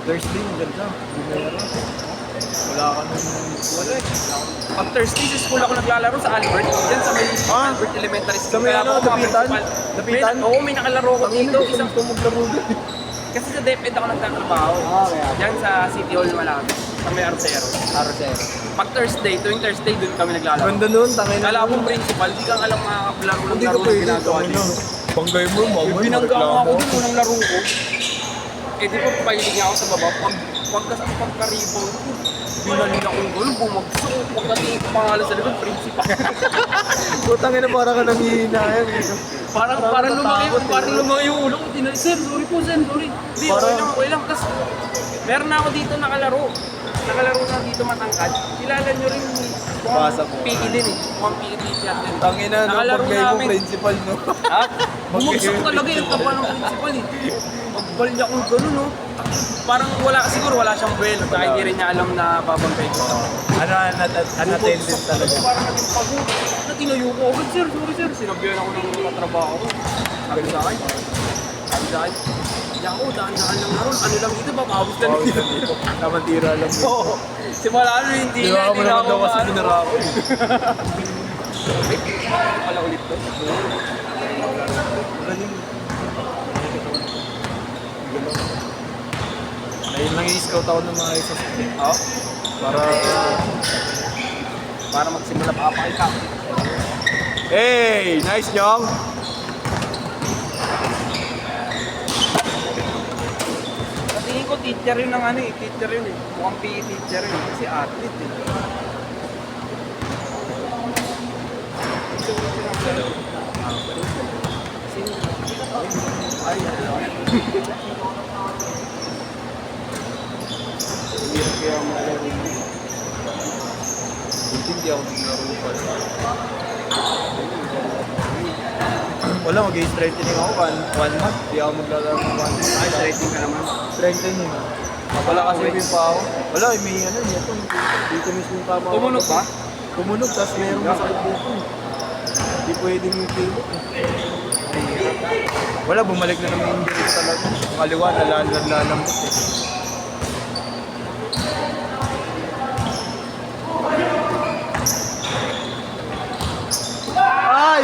Thursday, maganda. Bumera. Wala ka nung... Wala eh. Pag Thursday sa school ako naglalaro sa Albert. Diyan sa may Albert Elementary School. Sa may Kaya ano, ako mga lapitan? principal. Lapitan? Oo, may nakalaro ko dito. Isang maglaro doon. Kasi sa DepEd ako nagtatrabaho. Kaya. Diyan sa City Hall malapit. Sa may Arcero. Arcero. Pag Thursday, tuwing Thursday doon kami naglalaro. Ganda nun, tangin na. Kala akong principal, di kang alam makakablaro ng Hindi ko laro na pwede. ginagawa Tangin dito. na. Banggay mo, mamay. Binangga ako din unang laro ko. Eh di ba pahilig nga ako sa baba. Pagka-rebound ko, binalik akong gol, bumagsak. Pagkatingin ko pangalan sa likod, principal. Putangin na parang ka nangihinayang. Parang lumaki yung ulo ko. Sir, sorry po, sir, sorry. Hindi, okay lang. Tapos, meron na ako dito nakalaro. Nakalaro na dito matangkad. Kilala nyo rin Basa po. PE din eh. Mukhang PE teacher din. Tangin na, Nakalaro banggay mo, namin. principal, no? Ha? Bumagsak talaga yung taba ng principal eh. Pagbal niya kung gano'n, no? Parang siguro wala siyang buwelo. Kaya hindi rin niya alam na babangkay ko. Unattended talaga. Parang naging pagod. Natinayo ko agad, sir. Sorry, sir. Sinabihan ako ng katrabaho ko. Sabi sa akin. Hindi ako, daan-daan lang na ron. Ano lang dito, babawis na lang dito. Kamantira lang. Oo. Simula ano, hindi Di ba mo naman daw kasi binara ako eh. Wala ulit to. Ayun lang i-scout ako ng mga isa sa Oo. para... Para magsimula pa kapakay ka. Hey! Nice, Nyong! Tingin ko teacher yun ng ano eh. Teacher yun eh. Mukhang PE teacher yun. Kasi athlete eh. Hirap kaya maglaro yun. Hindi ako naglaro pa. Wala, mag-strengthening ako. One month. Hindi ako maglalaro ng 1 month. Ay, straighting ka naman. Strengthening. Wala kasi yung pa ako. Wala, may ano, dito. Dito mismo yung tama. Tumunog ba? Tumunog, tapos mayroong masakit dito. Hindi pwedeng yung pilot. Wala, bumalik na naman yung injury talaga. Kaliwa, nalalambot eh. Ay!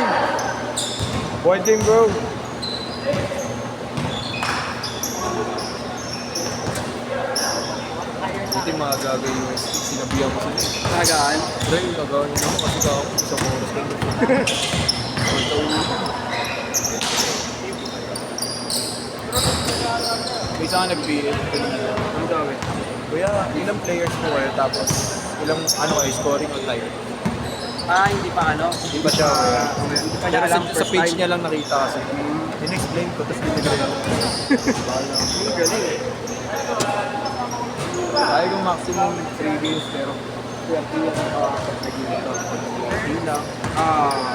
Pointing bro. Ito yung mga gagawin yung sinabihan ko sila. Talagaan. Dahil nagawin nyo naman kasi ako isang oras lang. May isa ka nag-BL. Ang gawin. Kuya, ilang players mo kayo tapos ilang ano kayo, scoring o time? Ah, hindi pa ano? Hindi pa siya. Hindi pa niya Pero alam sa first page time. niya lang nakita kasi. In-explain ko, tapos binigay ako. Ang galing eh. Kaya kong maximum 3 games pero 20 yung nag-iinit ako. Yun lang.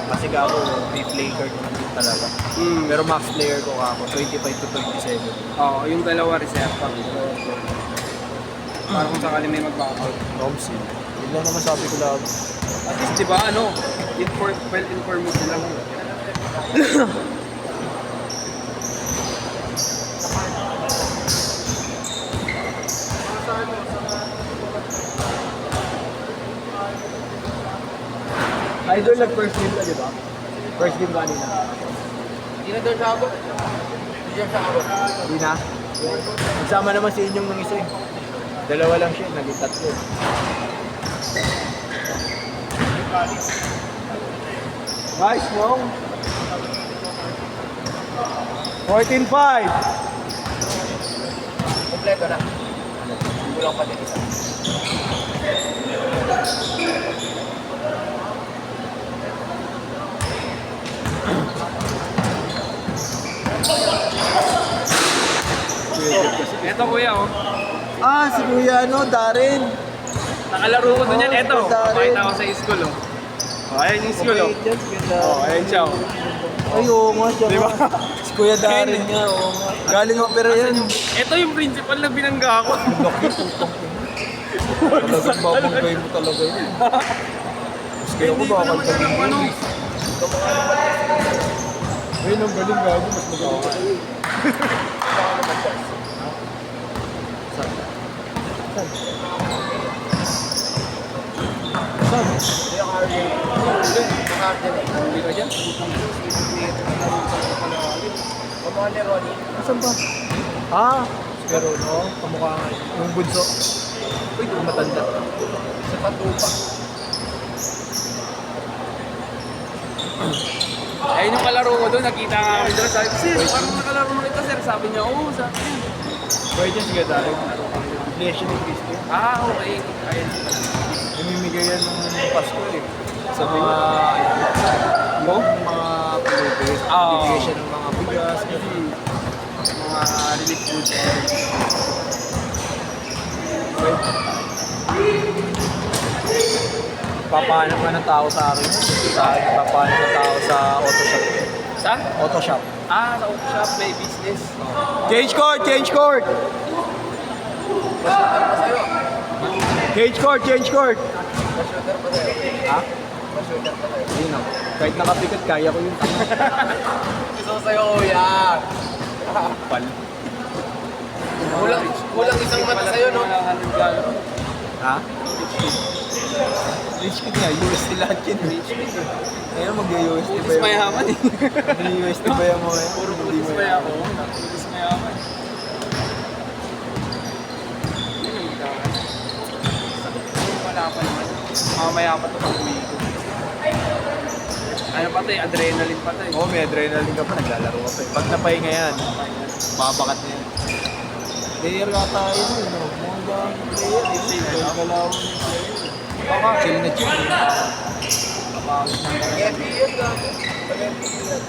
Kasi ako, may play card naman din talaga. Pero max player ko ako, 25 to 27. Oo, yung dalawa reserve pa. Para kung sakali may mag-backout. Robs yun. Yun lang naman sabi ko lang. At least, di ba, ano, well-informed sila. Idol, nag-first game ka, di ba? First game kanina. Hindi na doon siya ako. Hindi siya ako. Hindi na? Nagsama naman si inyong ng isa eh. Dalawa lang siya, naging tatlo. Nice, Mong. 14-5. Kompleto na. Hindi lang pa din isa. Ito kuya oh. Ah, si Kuya ano, Darren. Nakalaro ko doon yan. Ito, Darren. papakita ko sa school oh. Oh, ayan yung school oh. Oh, ayan siya oh. Ay, oo nga siya. Di ba? Si Kuya Darren nga, oo nga. Galing opera yan. Ito yung principal na binangga ako. Laki, putang ina. Talagang babangay mo talaga yun. Mas kaya ko Hindi ko bakal naman alam ano. Ayun, ang galing gago. Mas magaling ka sa'yo. Saan? Yung Arden. Yung Arden eh. Hindi ka dyan? Kamukha ni Ronnie. Saan ba? Ah, pero no, kamukha nga. Yung bunso. Uy, yung matanda. Sa Patupa. Ayun yung kalaro ko doon, nakita nga kami doon. Sabi ko, sir, parang nakalaro mo ito, sir. Sabi niya, oo, sabi niya. Pwede sige tayo. Inflation ng Cristo. Ah, okay. Ayun. Namimigay yan ng Pasko eh. Sa mga, mga Pilipinas. Oo. Bibigay siya ng mga bigas. Kasi, Mga relief foods. papahanap ka ng tao sa akin. Sa akin, papahanap ng tao sa auto shop. Saan? Auto shop. Ah, sa auto shop, may business. Change court! Change court! Mas pa sa'yo. Change court! Change court! Mas shooter pa sa'yo. Ha? Mas shooter pa sa'yo. Hindi na. Kahit nakapikat, kaya ko yung tama. Gusto ko sa'yo, kuya. Pal. Kulang isang mata sa'yo, no? Ha? Rich kid nga, USD lahat yun. Rich kid eh. Ngayon mag-USD ba Putis yung... mayaman eh. Mag-USD ba yung mga yan? Puro Hindi putis mo yan. mayaman. Putis mayaman. Wala pa naman. Mamaya pa ito pag-uwi ko. Ano pa ito eh, adrenaline pa ito eh. Oo, may adrenaline ka pa, naglalaro ka pa eh. Pag napahinga yan, babakat na yan. Player ka tayo no? Mga gamit player eh. Chill kalawang yung player. Baka, chill na chill eh. Kapagod na yan. NBA gago. Pag-NBA yan.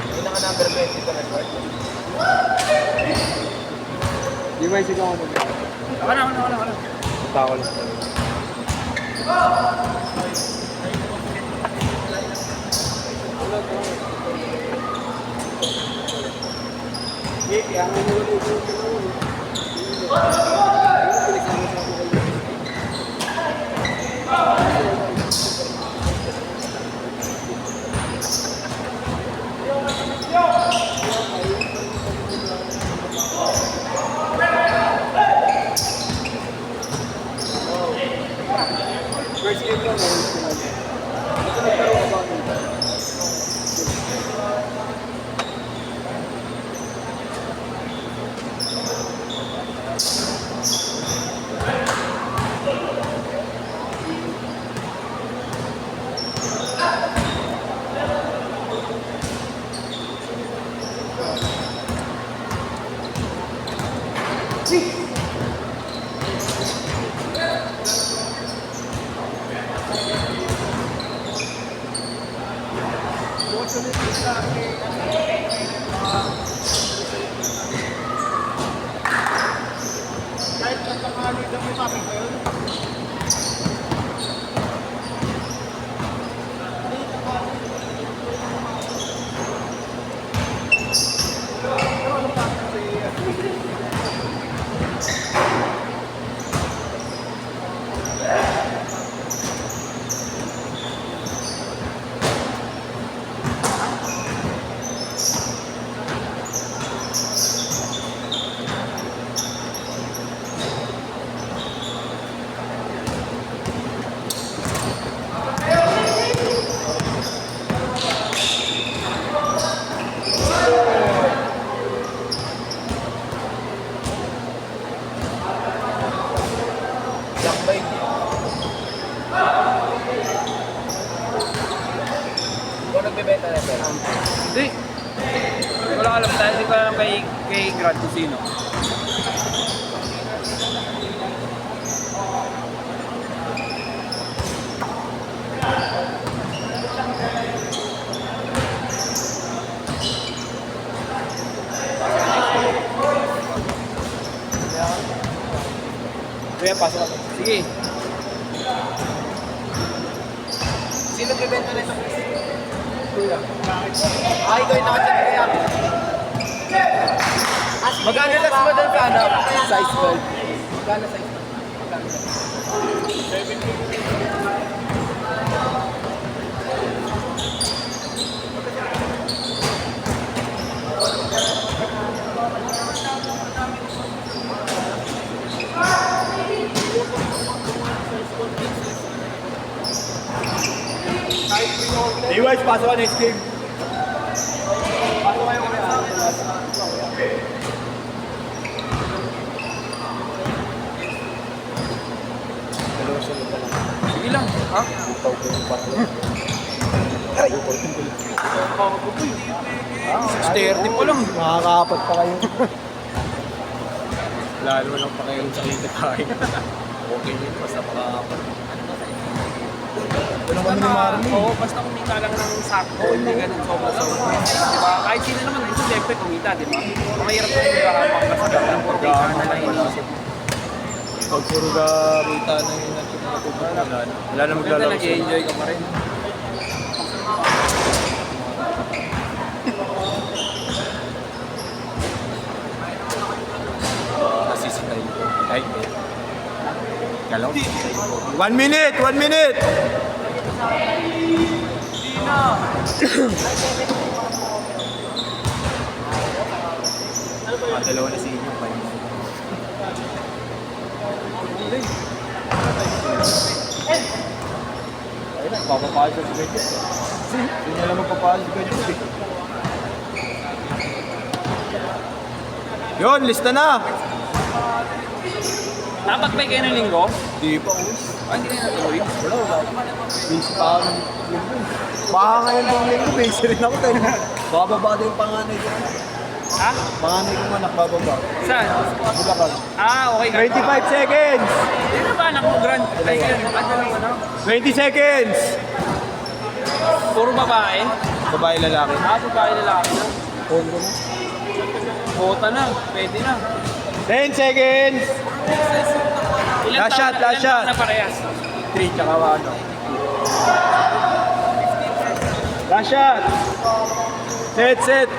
Pinaka number 20 ka na, Lord. Di ba yung sigaw mo? Ako na. Tao lang. First game ko, kahit katangali na may topic na yun. Jakbay. Kung nagbibenta na ito? Hindi. Wala alam tayo. Hindi ko alam kay Grad kung sino. Kuya, pasok ako. Sige. Sino nagbibenta na ito? Ay, ikaw yung nakachat kaya. Magkano lang sa model ka, ano? Size 12. Magkano size 12? Magkano size 12? A-Wise, pasok ka next game. Sige lang, ha? Ay! 6:30 pa lang. Makakaapat pa kayo. Lalo lang pa kayo sa kita tayo. Okay yun, basta makakaapat. Ano kami ni Marley? Oo, basta kumita lang ng sakto, hindi ganun sobra-sobra. Diba? Kahit sino naman gusto, siyempre kumita, di ba? Mahirap na yung kakapang kasi ng purgita na lang inisip. Pag puro ka kita na yung natutunan, wala na Ganda maglalaro nag-enjoy ka pa rin. Nasisitay ko. Ay, hindi. Galaw? 1 minute! 1 minute! Dalawa na si inyo. Ayun na, papapahal sa Gadget. Hindi niya lang magpapahal sa Gadget. Yun, lista na! Dapat ba kayo ng linggo? Di pa, us. Hindi kayo natuloy. Wala. Busy pa ako ng linggo. Baka ngayon pang linggo, busy rin ako tayo. Bababa din yung panganay ko. Ha? Panganay ko anak, bababa. Saan? Bulacan. Okay. 25 seconds! Sino ba anak mo, Grand? Like, ano? 20 seconds! Puro babae? Babae lalaki. Babae lalaki na. Pondo na. Bota na, pwede na. 10 seconds! Last shot, last shot. Ilang taon na parehas? 3 tsaka 1. Last shot! Set, set!